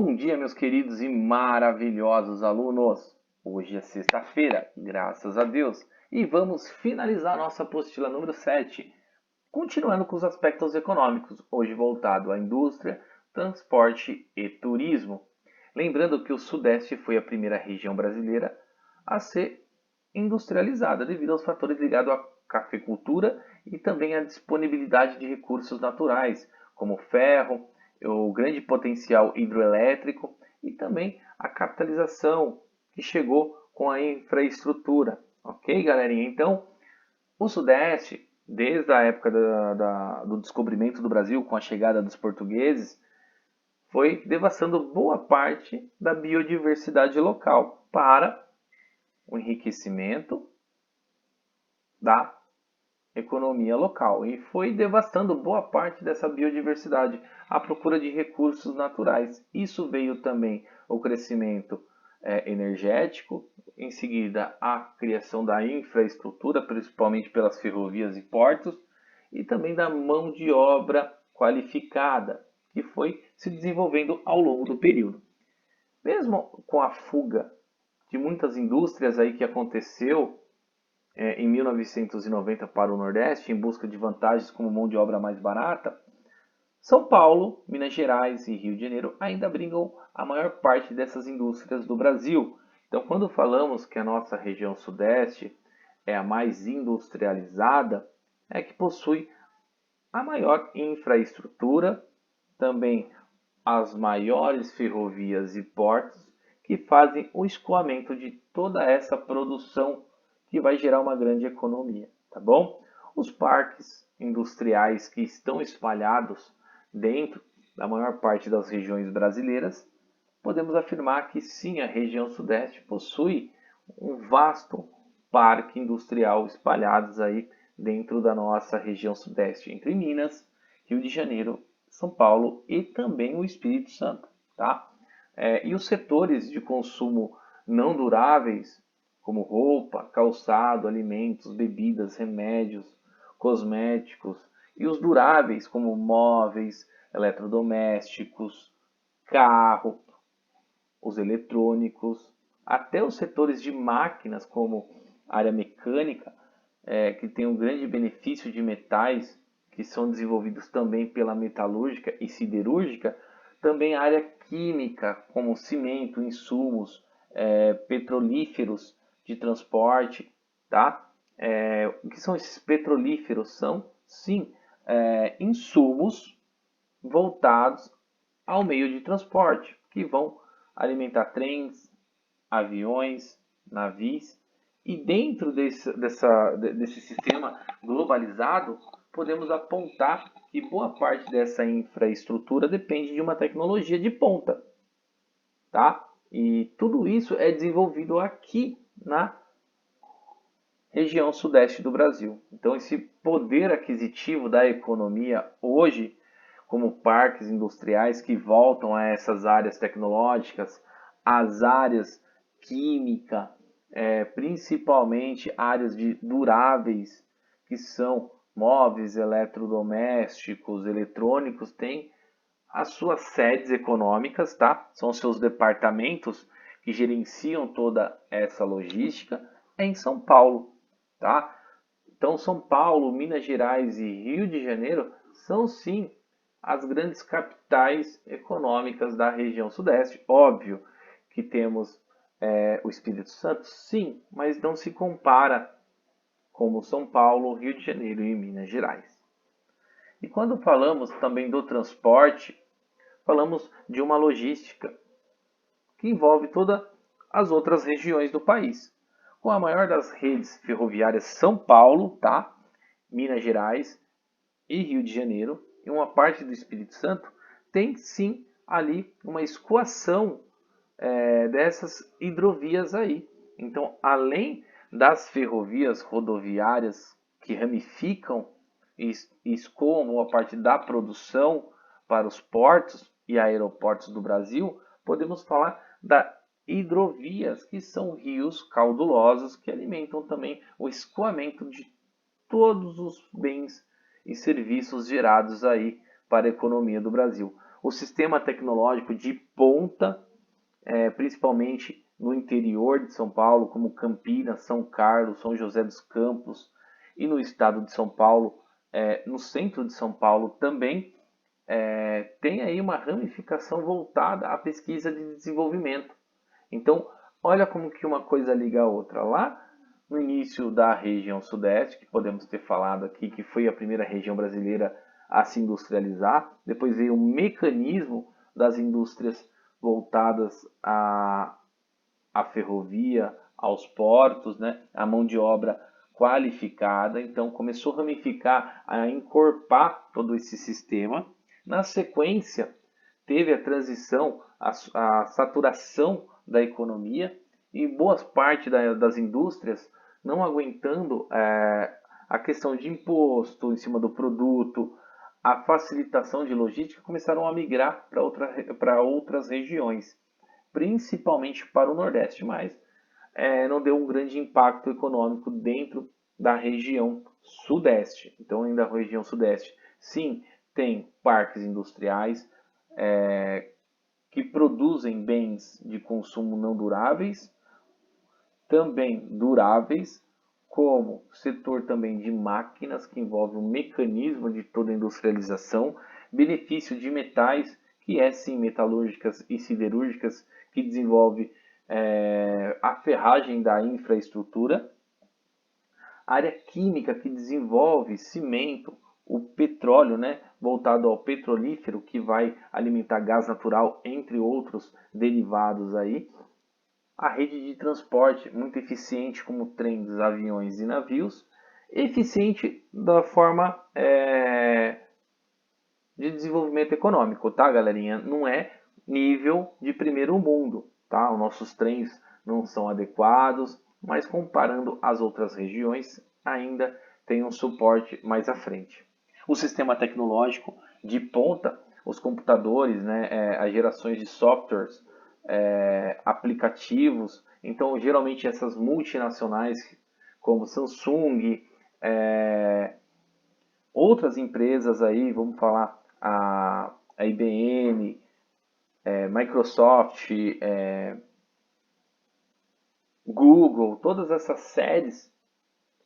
Bom dia, meus queridos e maravilhosos alunos! Hoje é sexta-feira, graças a Deus, e vamos finalizar nossa apostila número 7, continuando com os aspectos econômicos, hoje voltado à indústria, transporte e turismo. Lembrando que o Sudeste foi a primeira região brasileira a ser industrializada devido aos fatores ligados à cafeicultura e também à disponibilidade de recursos naturais, como ferro, o grande potencial hidroelétrico e também a capitalização que chegou com a infraestrutura. Ok, galerinha? Então, o Sudeste, desde a época do descobrimento do Brasil, com a chegada dos portugueses, foi devastando boa parte da biodiversidade local para o enriquecimento da economia local e foi devastando boa parte dessa biodiversidade à procura de recursos naturais. Isso veio também o crescimento energético, em seguida a criação da infraestrutura, principalmente pelas ferrovias e portos, e também da mão de obra qualificada, que foi se desenvolvendo ao longo do período. Mesmo com a fuga de muitas indústrias aí que aconteceu em 1990 para o Nordeste, em busca de vantagens como mão de obra mais barata, São Paulo, Minas Gerais e Rio de Janeiro ainda abrigam a maior parte dessas indústrias do Brasil. Então, quando falamos que a nossa região Sudeste é a mais industrializada, é que possui a maior infraestrutura, também as maiores ferrovias e portos que fazem o escoamento de toda essa produção que vai gerar uma grande economia, tá bom? Os parques industriais que estão espalhados dentro da maior parte das regiões brasileiras, podemos afirmar que sim, a região Sudeste possui um vasto parque industrial espalhados aí dentro da nossa região Sudeste, entre Minas, Rio de Janeiro, São Paulo e também o Espírito Santo, tá? E os setores de consumo não duráveis, como roupa, calçado, alimentos, bebidas, remédios, cosméticos, e os duráveis, como móveis, eletrodomésticos, carro, os eletrônicos, até os setores de máquinas, como a área mecânica, que tem um grande benefício de metais, que são desenvolvidos também pela metalúrgica e siderúrgica, também a área química, como cimento, insumos, petrolíferos de transporte, tá? O que são esses petrolíferos? São, sim, insumos voltados ao meio de transporte, que vão alimentar trens, aviões, navios, e dentro desse sistema globalizado, podemos apontar que boa parte dessa infraestrutura depende de uma tecnologia de ponta, tá? E tudo isso é desenvolvido aqui na região sudeste do Brasil. Então, esse poder aquisitivo da economia hoje, como parques industriais que voltam a essas áreas tecnológicas, as áreas química, principalmente áreas de duráveis, que são móveis, eletrodomésticos, eletrônicos, tem as suas sedes econômicas, tá? São seus departamentos que gerenciam toda essa logística em São Paulo, tá? Então, São Paulo, Minas Gerais e Rio de Janeiro são sim as grandes capitais econômicas da região Sudeste. Óbvio que temos o Espírito Santo, sim, mas não se compara como São Paulo, Rio de Janeiro e Minas Gerais. E quando falamos também do transporte, falamos de uma logística que envolve todas as outras regiões do país. Com a maior das redes ferroviárias São Paulo, tá? Minas Gerais e Rio de Janeiro, e uma parte do Espírito Santo, tem sim ali uma escoação dessas hidrovias aí. Então, além das ferrovias rodoviárias que ramificam e escoam boa parte da produção para os portos e aeroportos do Brasil, podemos falar das hidrovias, que são rios caudulosos que alimentam também o escoamento de todos os bens e serviços gerados aí para a economia do Brasil. o sistema tecnológico de ponta, principalmente no interior de São Paulo, como Campinas, São Carlos, São José dos Campos, e no estado de São Paulo, no centro de São Paulo também, tem aí uma ramificação voltada à pesquisa de desenvolvimento. Então, olha como que uma coisa liga a outra. Lá no início da região sudeste, que podemos ter falado aqui, que foi a primeira região brasileira a se industrializar, depois veio o mecanismo das indústrias voltadas à ferrovia, aos portos, né? A mão de obra qualificada. Então começou a ramificar, a encorpar todo esse sistema. Na sequência, teve a transição, a saturação da economia e boas partes das indústrias não aguentando a questão de imposto em cima do produto, a facilitação de logística, começaram a migrar para outras regiões, principalmente para o Nordeste, mas não deu um grande impacto econômico dentro da região Sudeste. Então, ainda a região Sudeste, sim, tem parques industriais que produzem bens de consumo não duráveis, também duráveis, como setor também de máquinas, que envolve o mecanismo de toda a industrialização, benefício de metais, que é sim metalúrgicas e siderúrgicas, que desenvolve a ferragem da infraestrutura, área química, que desenvolve cimento, o petróleo, né, voltado ao petrolífero, que vai alimentar gás natural, entre outros derivados aí. A rede de transporte, muito eficiente, como trens, aviões e navios. Eficiente da forma de desenvolvimento econômico, tá, galerinha? Não é nível de primeiro mundo, tá? Os nossos trens não são adequados, mas comparando as outras regiões, ainda tem um suporte mais à frente. O sistema tecnológico de ponta, os computadores, né, as gerações de softwares, aplicativos. Então, geralmente essas multinacionais como Samsung, outras empresas aí, vamos falar a IBM, Microsoft, Google, todas essas sedes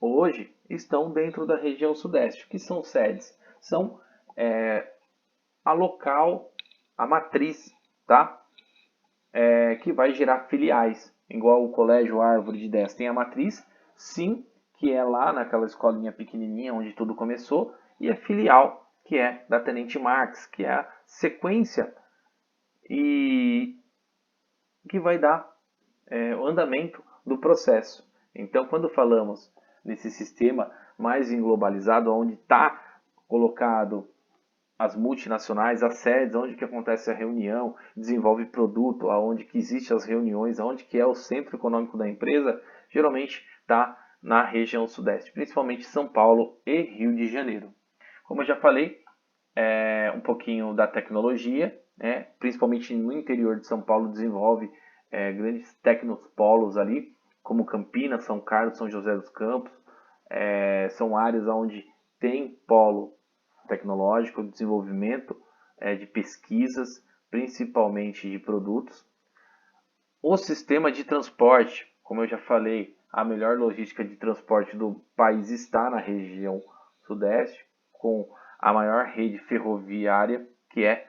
hoje estão dentro da região sudeste. O que são sedes? São a local, a matriz, tá? Que vai gerar filiais, igual o Colégio Árvore de 10 tem a matriz, sim, que é lá naquela escolinha pequenininha onde tudo começou, e a filial, que é da Tenente Marx, que é a sequência e que vai dar o andamento do processo. Então, quando falamos nesse sistema mais englobalizado, onde está colocado as multinacionais, as sedes, onde que acontece a reunião, desenvolve produto, aonde que existem as reuniões, aonde que é o centro econômico da empresa, geralmente está na região sudeste, principalmente São Paulo e Rio de Janeiro. Como eu já falei, um pouquinho da tecnologia, principalmente no interior de São Paulo desenvolve grandes tecnopolos ali, como Campinas, São Carlos, São José dos Campos, são áreas onde tem polo tecnológico, desenvolvimento de pesquisas, principalmente de produtos. O sistema de transporte, como eu já falei, a melhor logística de transporte do país está na região sudeste, com a maior rede ferroviária, que é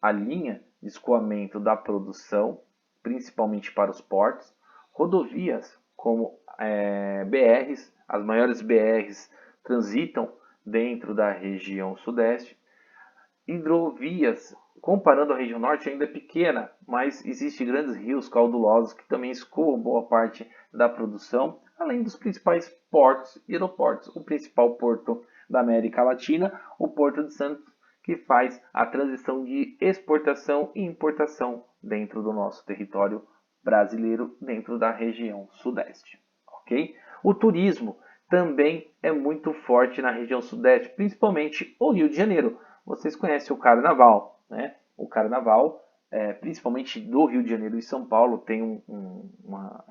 a linha de escoamento da produção, principalmente para os portos. Rodovias, como BRs, as maiores BRs transitam dentro da região sudeste. Hidrovias, comparando a região norte, ainda é pequena, mas existem grandes rios caudulosos que também escoam boa parte da produção, além dos principais portos e aeroportos. O principal porto da América Latina, o Porto de Santos, que faz a transição de exportação e importação dentro do nosso território brasileiro, dentro da região sudeste. Ok? O turismo também é muito forte na região sudeste, principalmente o Rio de Janeiro. Vocês conhecem o Carnaval, né? O Carnaval, principalmente do Rio de Janeiro e São Paulo, tem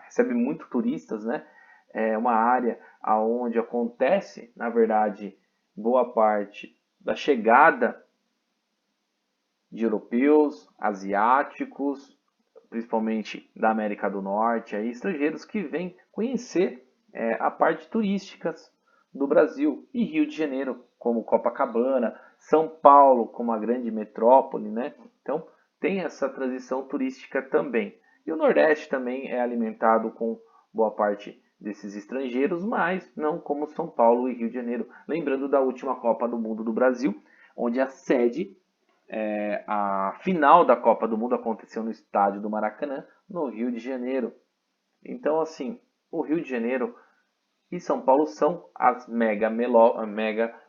recebe muito turistas, né? É uma área onde acontece, na verdade, boa parte da chegada de europeus, asiáticos, principalmente da América do Norte, aí, estrangeiros que vêm conhecer a parte turística do Brasil, e Rio de Janeiro como Copacabana, São Paulo como a grande metrópole, né? Então tem essa transição turística também. E o Nordeste também é alimentado com boa parte desses estrangeiros, mas não como São Paulo e Rio de Janeiro. Lembrando da última Copa do Mundo do Brasil, onde a sede, a final da Copa do Mundo aconteceu no estádio do Maracanã, no Rio de Janeiro. Então, assim, o Rio de Janeiro e São Paulo são as mega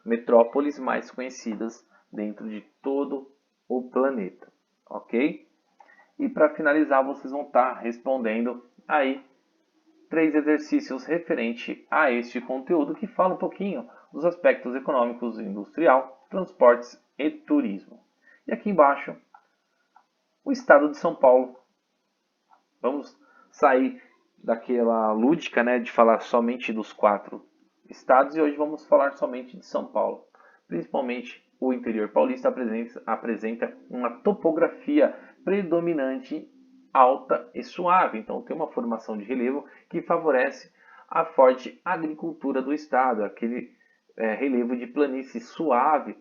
metrópoles mais conhecidas dentro de todo o planeta, ok? E para finalizar, vocês vão estar respondendo aí 3 exercícios referente a este conteúdo que fala um pouquinho dos aspectos econômicos, industrial, transportes e turismo. E aqui embaixo, o estado de São Paulo. Vamos sair daquela lúdica, né, de falar somente dos 4 estados, e hoje vamos falar somente de São Paulo. Principalmente o interior paulista apresenta uma topografia predominante alta e suave, então tem uma formação de relevo que favorece a forte agricultura do estado, aquele relevo de planície suave,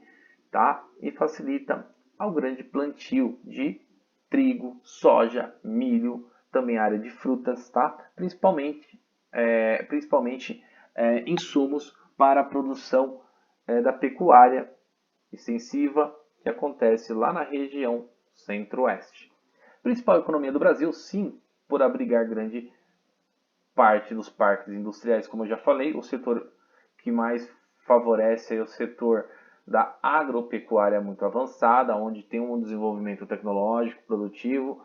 tá? E facilita ao grande plantio de trigo, soja, milho, também a área de frutas, tá? Principalmente insumos para a produção da pecuária extensiva que acontece lá na região centro-oeste. Principal economia do Brasil, sim, por abrigar grande parte dos parques industriais, como eu já falei, o setor que mais favorece é o setor da agropecuária muito avançada, onde tem um desenvolvimento tecnológico, produtivo,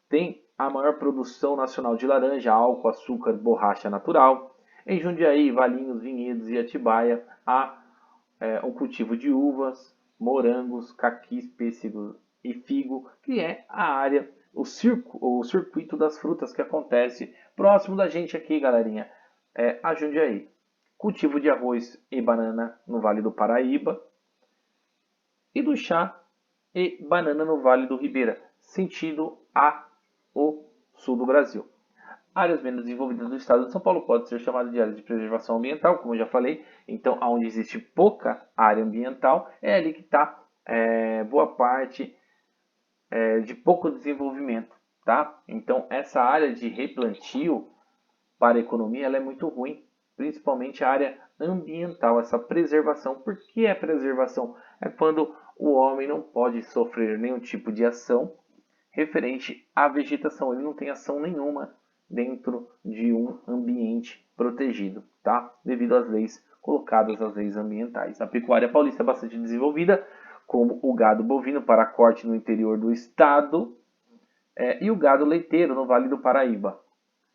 tem a maior produção nacional de laranja, álcool, açúcar, borracha natural. Em Jundiaí, Valinhos, Vinhedos e Atibaia há um cultivo de uvas, morangos, caquis, pêssego e figo, que é a área, o circuito das frutas que acontece próximo da gente aqui, galerinha, a Jundiaí. Cultivo de arroz e banana no Vale do Paraíba e do chá e banana no Vale do Ribeira, sentido o sul do Brasil. Áreas menos desenvolvidas do estado de São Paulo podem ser chamadas de áreas de preservação ambiental, como eu já falei. Então, onde existe pouca área ambiental, é ali que está boa parte de pouco desenvolvimento, tá? Então, essa área de replantio para a economia ela é muito ruim, principalmente a área ambiental, essa preservação. Por que é preservação? É quando o homem não pode sofrer nenhum tipo de ação referente à vegetação, ele não tem ação nenhuma dentro de um ambiente protegido, tá? Devido às leis colocadas, as leis ambientais. A pecuária paulista é bastante desenvolvida, como o gado bovino para corte no interior do estado e o gado leiteiro no Vale do Paraíba.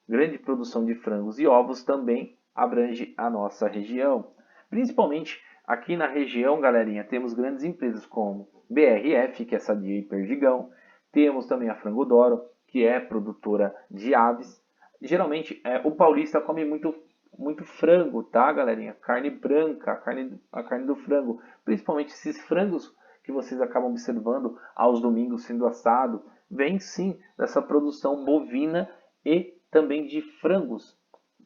Grande produção de frangos e ovos também abrange a nossa região. Principalmente aqui na região, galerinha, temos grandes empresas como BRF, que é Sadia e Perdigão. Temos também a Frango Doro, que é produtora de aves. Geralmente, o paulista come muito frango, tá, galerinha? Carne branca, a carne do frango. Principalmente esses frangos que vocês acabam observando aos domingos sendo assado, vem sim dessa produção bovina e também de frangos.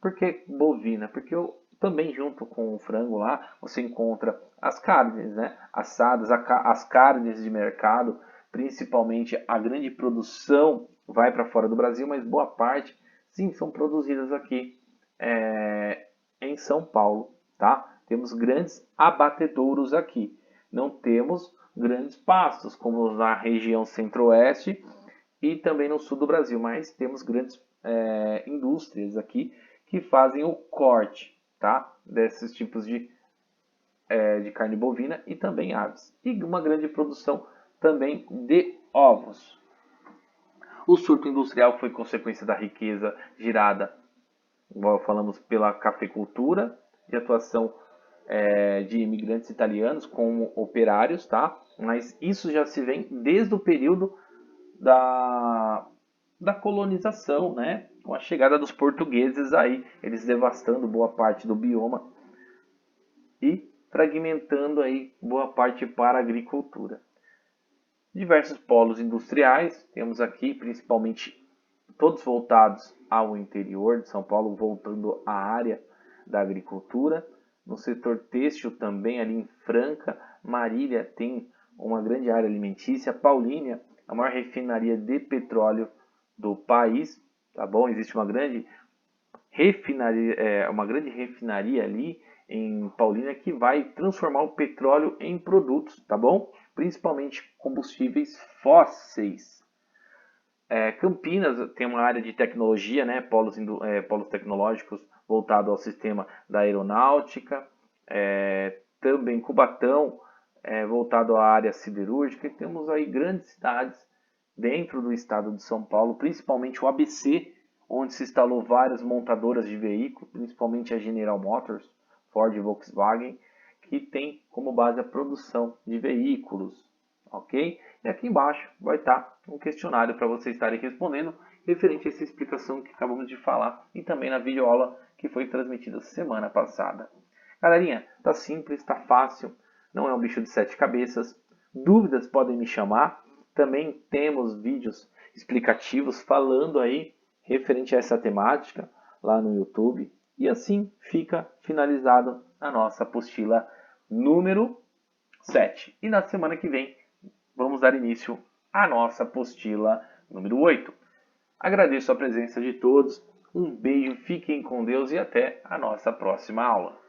Por que bovina? Porque também junto com o frango lá, você encontra as carnes, né? Assadas, as carnes de mercado, principalmente a grande produção vai para fora do Brasil, mas boa parte, sim, são produzidas aqui em São Paulo, tá? Temos grandes abatedouros aqui. Não temos grandes pastos, como na região centro-oeste e também no sul do Brasil, mas temos grandes indústrias aqui que fazem o corte, tá? Desses tipos de carne bovina e também aves. E uma grande produção também de ovos. O surto industrial foi consequência da riqueza gerada, como falamos, pela cafeicultura e atuação de imigrantes italianos como operários, tá? Mas isso já se vem desde o período da colonização, né? Com a chegada dos portugueses aí, eles devastando boa parte do bioma e fragmentando aí boa parte para a agricultura. Diversos polos industriais, temos aqui principalmente todos voltados ao interior de São Paulo, voltando à área da agricultura. No setor têxtil também, ali em Franca, Marília tem uma grande área alimentícia. Paulínia, a maior refinaria de petróleo do país, tá bom? Existe uma grande refinaria ali em Paulínia que vai transformar o petróleo em produtos, tá bom? Principalmente combustíveis fósseis. Campinas tem uma área de tecnologia, né? Polos tecnológicos voltado ao sistema da aeronáutica. Também Cubatão, voltado à área siderúrgica. E temos aí grandes cidades dentro do estado de São Paulo, principalmente o ABC, onde se instalou várias montadoras de veículos, principalmente a General Motors, Ford e Volkswagen, que tem como base a produção de veículos, ok? E aqui embaixo vai estar um questionário para vocês estarem respondendo referente a essa explicação que acabamos de falar e também na videoaula que foi transmitida semana passada. Galerinha, tá simples, tá fácil, não é um bicho de 7 cabeças. Dúvidas podem me chamar. Também temos vídeos explicativos falando aí referente a essa temática lá no YouTube. E assim fica finalizado a nossa apostila número 7. E na semana que vem vamos dar início à nossa apostila número 8. Agradeço a presença de todos, um beijo, fiquem com Deus e até a nossa próxima aula.